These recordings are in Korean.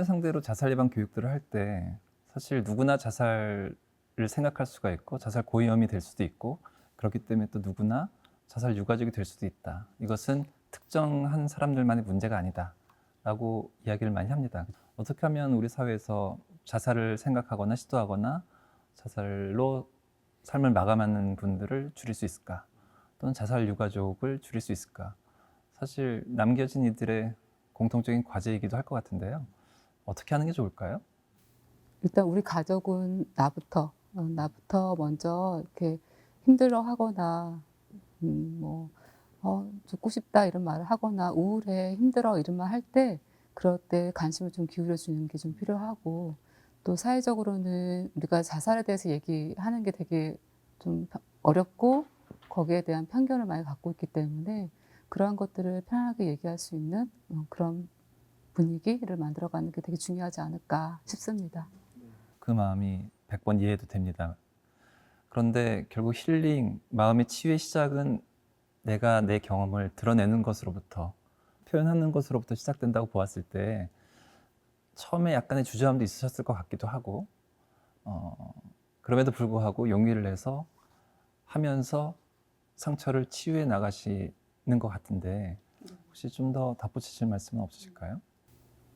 청소년을 상대로 자살 예방 교육들을 할 때 사실 누구나 자살을 생각할 수가 있고 자살 고위험이 될 수도 있고 그렇기 때문에 또 누구나 자살 유가족이 될 수도 있다. 이것은 특정한 사람들만의 문제가 아니다 라고 이야기를 많이 합니다. 어떻게 하면 우리 사회에서 자살을 생각하거나 시도하거나 자살로 삶을 마감하는 분들을 줄일 수 있을까? 또는 자살 유가족을 줄일 수 있을까? 사실 남겨진 이들의 공통적인 과제이기도 할 것 같은데요. 어떻게 하는 게 좋을까요? 일단 우리 가족은 나부터 먼저 이렇게 힘들어하거나 뭐 죽고 싶다 이런 말을 하거나 우울해, 힘들어 이런 말 할 때 그럴 때 관심을 좀 기울여 주는 게 좀 필요하고 또 사회적으로는 우리가 자살에 대해서 얘기하는 게 되게 좀 어렵고 거기에 대한 편견을 많이 갖고 있기 때문에 그러한 것들을 편하게 얘기할 수 있는 그런 분위기를 만들어가는 게 되게 중요하지 않을까 싶습니다. 그 마음이 100번 이해도 됩니다. 그런데 결국 힐링, 마음의 치유의 시작은 내가 내 경험을 드러내는 것으로부터, 표현하는 것으로부터 시작된다고 보았을 때 처음에 약간의 주저함도 있으셨을 것 같기도 하고 그럼에도 불구하고 용기를 내서 하면서 상처를 치유해 나가시는 것 같은데 혹시 좀 더 덧붙이실 말씀은 없으실까요?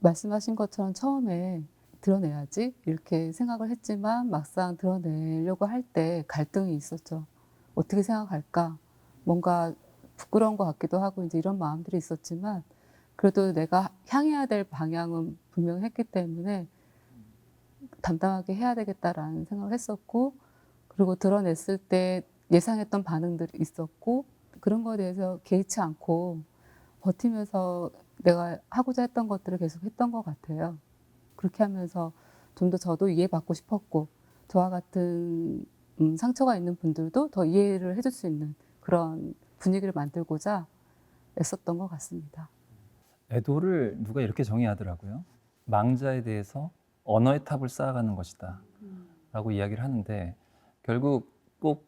말씀하신 것처럼 처음에 드러내야지 이렇게 생각을 했지만 막상 드러내려고 할 때 갈등이 있었죠. 어떻게 생각할까? 뭔가 부끄러운 것 같기도 하고 이제 이런 마음들이 있었지만 그래도 내가 향해야 될 방향은 분명했기 때문에 담당하게 해야 되겠다라는 생각을 했었고 그리고 드러냈을 때 예상했던 반응들이 있었고 그런 거에 대해서 개의치 않고 버티면서 내가 하고자 했던 것들을 계속 했던 것 같아요. 그렇게 하면서 좀 더 저도 이해받고 싶었고 저와 같은 상처가 있는 분들도 더 이해를 해줄 수 있는 그런 분위기를 만들고자 애썼던 것 같습니다. 애도를 누가 이렇게 정의하더라고요. 망자에 대해서 언어의 탑을 쌓아가는 것이다 라고 이야기를 하는데 결국 꼭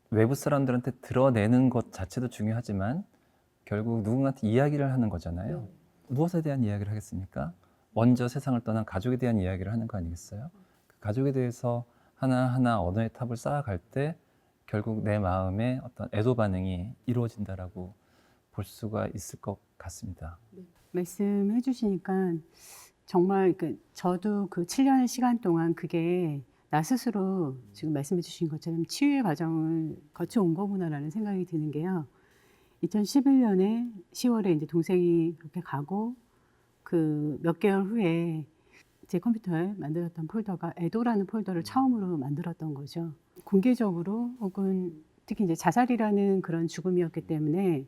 외부 사람들한테 드러내는 것 자체도 중요하지만 결국 누군가한테 이야기를 하는 거잖아요. 무엇에 대한 이야기를 하겠습니까? 먼저 세상을 떠난 가족에 대한 이야기를 하는 거 아니겠어요? 그 가족에 대해서 하나하나 언어의 탑을 쌓아갈 때 결국 내 마음에 어떤 애도 반응이 이루어진다라고 볼 수가 있을 것 같습니다. 말씀해 주시니까 정말 저도 그 7년의 시간 동안 그게 나 스스로 지금 말씀해 주신 것처럼 치유의 과정을 거쳐온 거구나라는 생각이 드는 게요. 2011년에 10월에 이제 동생이 그렇게 가고 그 몇 개월 후에 제 컴퓨터에 만들었던 폴더가 애도라는 폴더를 처음으로 만들었던 거죠. 공개적으로 혹은 특히 이제 자살이라는 그런 죽음이었기 때문에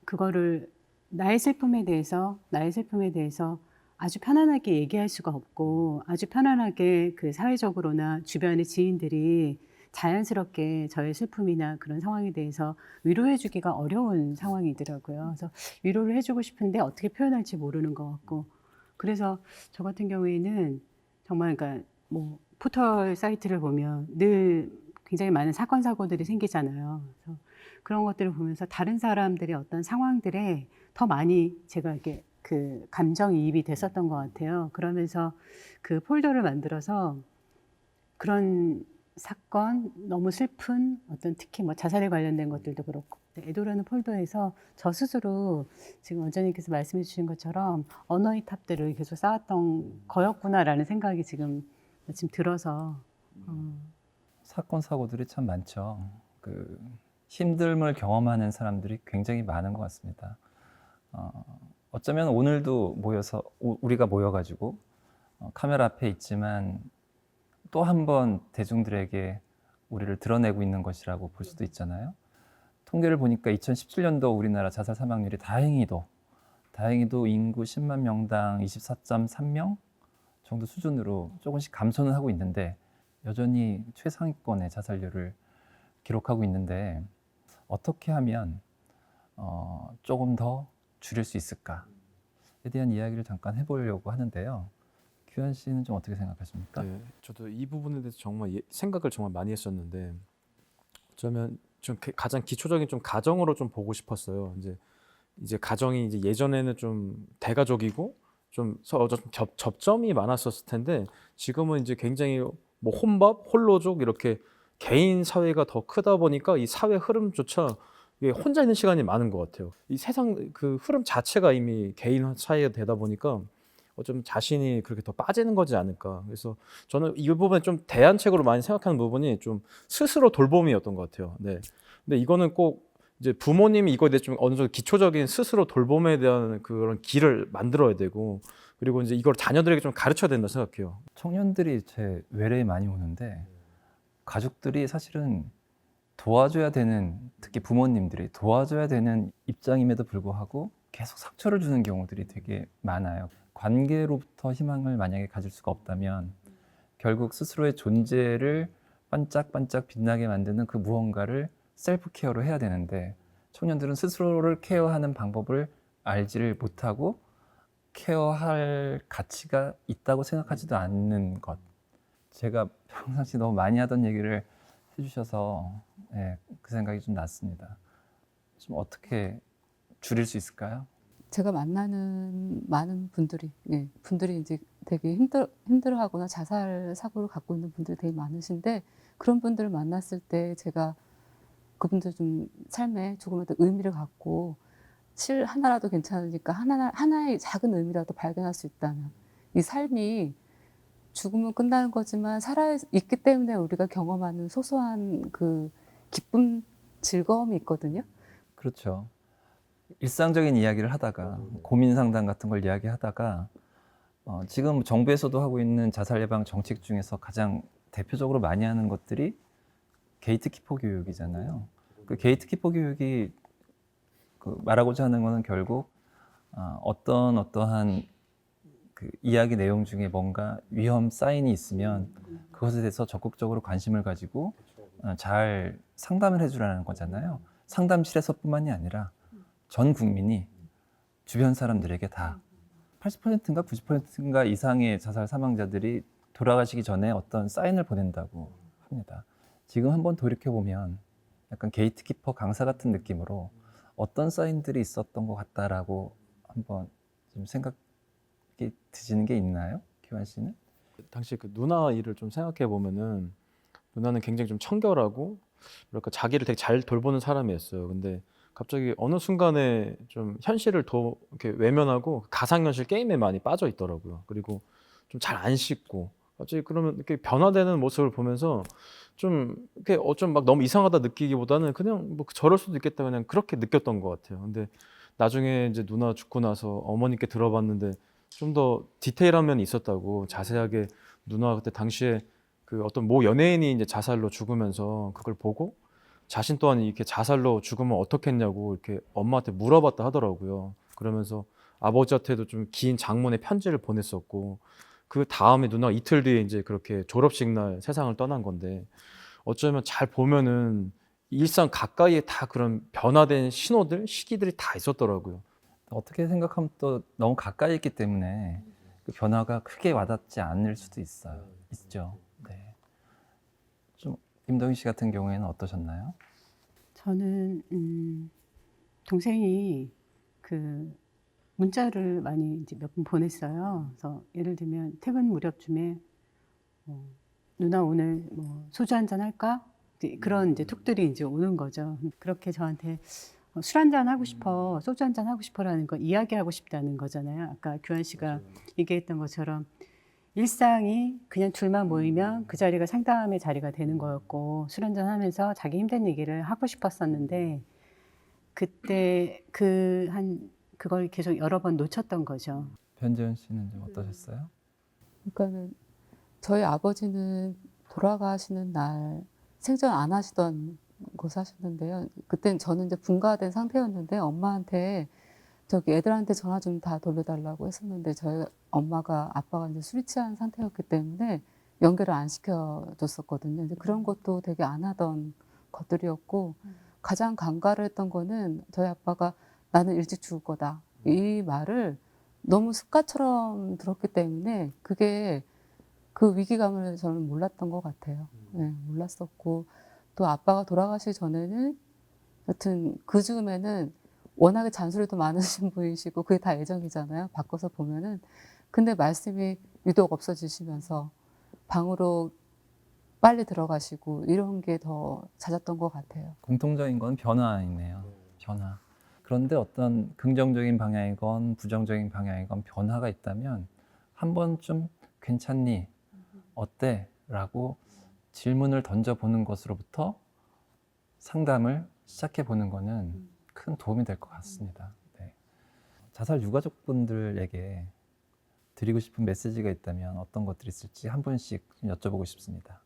그거를 나의 슬픔에 대해서 아주 편안하게 얘기할 수가 없고 아주 편안하게 그 사회적으로나 주변의 지인들이 자연스럽게 저의 슬픔이나 그런 상황에 대해서 위로해 주기가 어려운 상황이더라고요. 그래서 위로를 해 주고 싶은데 어떻게 표현할지 모르는 것 같고 그래서 저 같은 경우에는 정말 그러니까 뭐 포털 사이트를 보면 늘 굉장히 많은 사건 사고들이 생기잖아요. 그래서 그런 것들을 보면서 다른 사람들의 어떤 상황들에 더 많이 제가 이렇게 그 감정이입이 됐었던 것 같아요. 그러면서 그 폴더를 만들어서 그런 사건, 너무 슬픈 어떤 특히 뭐 자살에 관련된 것들도 그렇고 애도라는 폴더에서 저 스스로 지금 원장님께서 말씀해 주신 것처럼 언어의 탑들을 계속 쌓았던 거였구나라는 생각이 지금 들어서 사건 사고들이 참 많죠. 그 힘듦을 경험하는 사람들이 굉장히 많은 것 같습니다. 어쩌면 오늘도 모여서 우리가 모여가지고 카메라 앞에 있지만 또 한 번 대중들에게 우리를 드러내고 있는 것이라고 볼 수도 있잖아요. 통계를 보니까 2017년도 우리나라 자살 사망률이 다행히도 인구 10만 명당 24.3명 정도 수준으로 조금씩 감소는 하고 있는데 여전히 최상위권의 자살률을 기록하고 있는데 어떻게 하면 조금 더 줄일 수 있을까에 대한 이야기를 잠깐 해보려고 하는데요. 규현 씨는 좀 어떻게 생각하십니까? 네, 저도 이 부분에 대해서 정말 생각을 정말 많이 했었는데 어쩌면 좀 가장 기초적인 좀 가정으로 좀 보고 싶었어요. 이제 가정이 이제 예전에는 좀 대가족이고 좀 접점이 많았었을 텐데 지금은 이제 굉장히 뭐 혼밥, 홀로족 이렇게 개인 사회가 더 크다 보니까 이 사회 흐름조차 이게 혼자 있는 시간이 많은 것 같아요. 이 세상 그 흐름 자체가 이미 개인 사회가 되다 보니까 좀 자신이 그렇게 더 빠지는 거지 않을까. 그래서 저는 이 부분에 좀 대안책으로 많이 생각하는 부분이 좀 스스로 돌봄이었던 것 같아요. 네. 근데 이거는 꼭 이제 부모님이 이거에 대해 좀 어느 정도 기초적인 스스로 돌봄에 대한 그런 길을 만들어야 되고 그리고 이제 이걸 자녀들에게 좀 가르쳐야 된다 생각해요. 청년들이 제 외래에 많이 오는데 가족들이 사실은 도와줘야 되는, 특히 부모님들이 도와줘야 되는 입장임에도 불구하고 계속 상처를 주는 경우들이 되게 많아요. 관계로부터 희망을 만약에 가질 수가 없다면 결국 스스로의 존재를 반짝반짝 빛나게 만드는 그 무언가를 셀프 케어로 해야 되는데 청년들은 스스로를 케어하는 방법을 알지를 못하고 케어할 가치가 있다고 생각하지도 않는 것. 제가 평상시 너무 많이 하던 얘기를 해주셔서 예, 그 생각이 좀 났습니다. 좀 어떻게 줄일 수 있을까요? 제가 만나는 많은 분들이, 예, 분들이 이제 되게 힘들어하거나 자살 사고를 갖고 있는 분들이 되게 많으신데 그런 분들을 만났을 때 제가 그분들 좀 삶에 조금이라도 의미를 갖고 실 하나라도 괜찮으니까 하나의 작은 의미라도 발견할 수 있다면 이 삶이 죽으면 끝나는 거지만 살아있기 때문에 우리가 경험하는 소소한 그 기쁨, 즐거움이 있거든요. 그렇죠. 일상적인 이야기를 하다가 고민 상담 같은 걸 이야기하다가 지금 정부에서도 하고 있는 자살 예방 정책 중에서 가장 대표적으로 많이 하는 것들이 게이트키퍼 교육이잖아요. 그 게이트키퍼 교육이 그 말하고자 하는 거는 결국 어떠한 그 이야기 내용 중에 뭔가 위험 사인이 있으면 그것에 대해서 적극적으로 관심을 가지고 잘 상담을 해주라는 거잖아요. 상담실에서뿐만이 아니라 전 국민이 주변 사람들에게 다 80%인가 90%인가 이상의 자살 사망자들이 돌아가시기 전에 어떤 사인을 보낸다고 합니다. 지금 한번 돌이켜보면 약간 게이트키퍼 강사 같은 느낌으로 어떤 사인들이 있었던 것 같다라고 한번 좀 생각이 드시는 게 있나요? 기환 씨는? 당시 그 누나 일을 좀 생각해 보면은 누나는 굉장히 좀 청결하고 뭐랄까 자기를 되게 잘 돌보는 사람이었어요. 근데 갑자기 어느 순간에 좀 현실을 더 이렇게 외면하고 가상현실 게임에 많이 빠져 있더라고요. 그리고 좀 잘 안 씻고 갑자기 그러면 이렇게 변화되는 모습을 보면서 좀 이렇게 어쩜 막 너무 이상하다 느끼기보다는 그냥 뭐 저럴 수도 있겠다 그냥 그렇게 느꼈던 것 같아요. 근데 나중에 이제 누나 죽고 나서 어머니께 들어봤는데 좀 더 디테일한 면이 있었다고 자세하게 누나가 그때 당시에 그 어떤 모 연예인이 이제 자살로 죽으면서 그걸 보고 자신 또한 이렇게 자살로 죽으면 어떻겠냐고 이렇게 엄마한테 물어봤다 하더라고요. 그러면서 아버지한테도 좀 긴 장문의 편지를 보냈었고 그 다음에 누나가 이틀 뒤에 이제 그렇게 졸업식 날 세상을 떠난 건데 어쩌면 잘 보면은 일상 가까이에 다 그런 변화된 신호들, 시기들이 다 있었더라고요. 어떻게 생각하면 또 너무 가까이 있기 때문에 그 변화가 크게 와닿지 않을 수도 있죠. 네. 좀 김동희 씨 같은 경우에는 어떠셨나요? 저는 동생이 그 문자를 많이 이제 몇 번 보냈어요. 그래서 예를 들면 퇴근 무렵쯤에 누나 오늘 뭐 소주 한잔 할까? 이제 그런 이제 톡들이 이제 오는 거죠. 그렇게 저한테 술 한잔 하고 싶어, 소주 한잔 하고 싶어라는 건 이야기하고 싶다는 거잖아요. 아까 규환 씨가 얘기했던 것처럼 일상이 그냥 둘만 모이면 그 자리가 상담의 자리가 되는 거였고 술 한잔 하면서 자기 힘든 얘기를 하고 싶었었는데 그때 그걸 계속 여러 번 놓쳤던 거죠. 변재현 씨는 좀 어떠셨어요? 그러니까는 저희 아버지는 돌아가시는 날 생전 안 하시던 곳 하셨는데요. 그때는 저는 이제 분가된 상태였는데 엄마한테 저기 애들한테 전화 좀 다 돌려달라고 했었는데 저희 아빠가 이제 술이 취한 상태였기 때문에 연결을 안 시켜줬었거든요. 이제 그런 것도 되게 안 하던 것들이었고 가장 간과를 했던 거는 저희 아빠가 나는 일찍 죽을 거다. 이 말을 너무 습관처럼 들었기 때문에 그게 그 위기감을 저는 몰랐던 것 같아요. 네, 몰랐었고 또 아빠가 돌아가시기 전에는 여튼 그 즈음에는 워낙에 잔소리도 많으신 분이시고 그게 다 애정이잖아요. 바꿔서 보면은. 근데 말씀이 유독 없어지시면서 방으로 빨리 들어가시고 이런 게 더 잦았던 것 같아요. 공통적인 건 변화이네요. 변화. 그런데 어떤 긍정적인 방향이건 부정적인 방향이건 변화가 있다면 한 번쯤 괜찮니? 어때? 라고 질문을 던져보는 것으로부터 상담을 시작해 보는 거는 큰 도움이 될 것 같습니다. 네. 자살 유가족분들에게 드리고 싶은 메시지가 있다면 어떤 것들이 있을지 한 분씩 좀 여쭤보고 싶습니다.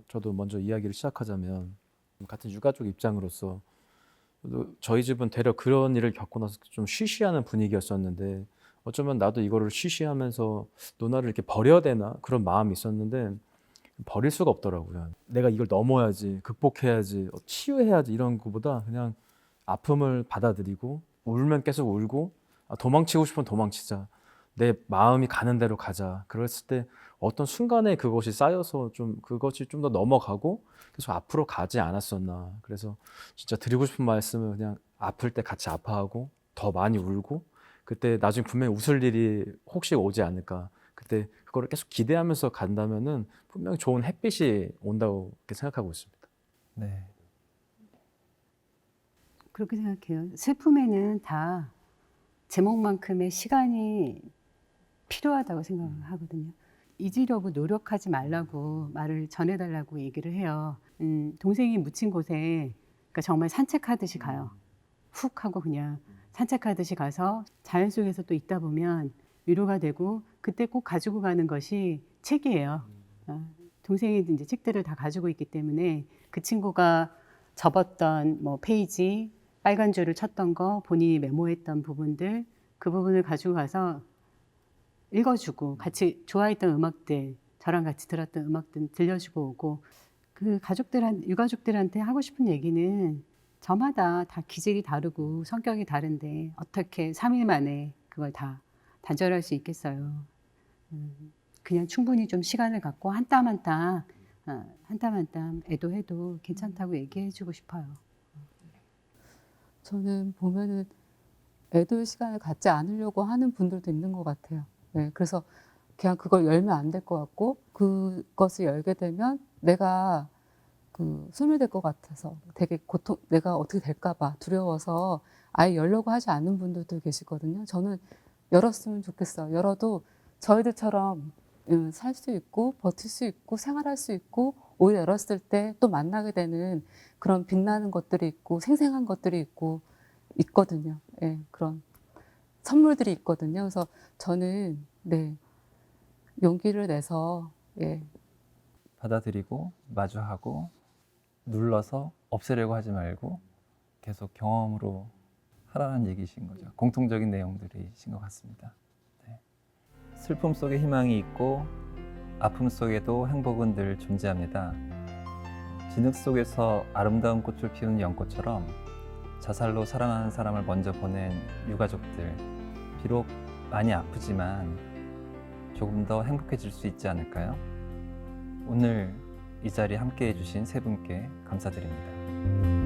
저도 먼저 이야기를 시작하자면 같은 유가족 입장으로서 저희 집은 되려 그런 일을 겪고 나서 좀 쉬쉬하는 분위기였었는데 어쩌면 나도 이거를 쉬쉬하면서 누나를 이렇게 버려야 되나 그런 마음이 있었는데 버릴 수가 없더라고요. 내가 이걸 넘어야지, 극복해야지, 치유해야지 이런 것보다 그냥 아픔을 받아들이고 울면 계속 울고 도망치고 싶으면 도망치자. 내 마음이 가는 대로 가자. 그랬을 때 어떤 순간에 그것이 쌓여서 그것이 좀 더 넘어가고 계속 앞으로 가지 않았었나. 그래서 진짜 드리고 싶은 말씀은 그냥 아플 때 같이 아파하고 더 많이 울고 그때 나중에 분명히 웃을 일이 혹시 오지 않을까. 그때 그거를 계속 기대하면서 간다면은 분명히 좋은 햇빛이 온다고 그렇게 생각하고 있습니다. 네. 그렇게 생각해요. 슬픔에는 다 제목만큼의 시간이 필요하다고 생각하거든요. 잊으려고 노력하지 말라고 말을 전해달라고 얘기를 해요. 동생이 묻힌 곳에 그러니까 정말 산책하듯이 가요. 훅 하고 그냥 산책하듯이 가서 자연 속에서 또 있다 보면 위로가 되고 그때 꼭 가지고 가는 것이 책이에요. 동생이 이제 책들을 다 가지고 있기 때문에 그 친구가 접었던 뭐 페이지, 빨간 줄을 쳤던 거, 본인이 메모했던 부분들 그 부분을 가지고 가서 읽어주고 같이 좋아했던 음악들, 저랑 같이 들었던 음악들 들려주고 오고 그 유가족들한테 하고 싶은 얘기는 저마다 다 기질이 다르고 성격이 다른데 어떻게 3일 만에 그걸 다 단절할 수 있겠어요. 그냥 충분히 좀 시간을 갖고 한 땀 한 땀 애도해도 괜찮다고 얘기해주고 싶어요. 저는 보면은 애도의 시간을 갖지 않으려고 하는 분들도 있는 것 같아요. 네, 그래서 그냥 그걸 열면 안 될 것 같고 그것을 열게 되면 내가 소멸될 것 같아서 되게 내가 어떻게 될까 봐 두려워서 아예 열려고 하지 않는 분들도 계시거든요. 저는 열었으면 좋겠어요. 열어도 저희들처럼 살 수 있고 버틸 수 있고 생활할 수 있고 오히려 열었을 때 또 만나게 되는 그런 빛나는 것들이 있고 생생한 것들이 있거든요. 예, 그런 선물들이 있거든요. 그래서 저는 네, 용기를 내서 예, 받아들이고 마주하고 눌러서 없애려고 하지 말고 계속 경험으로 하라는 얘기신 거죠. 공통적인 내용들이신 것 같습니다. 네. 슬픔 속에 희망이 있고 아픔 속에도 행복은 늘 존재합니다. 진흙 속에서 아름다운 꽃을 피우는 연꽃처럼 자살로 사랑하는 사람을 먼저 보낸 유가족들, 비록 많이 아프지만 조금 더 행복해질 수 있지 않을까요? 오늘 이 자리에 함께 해주신 세 분께 감사드립니다.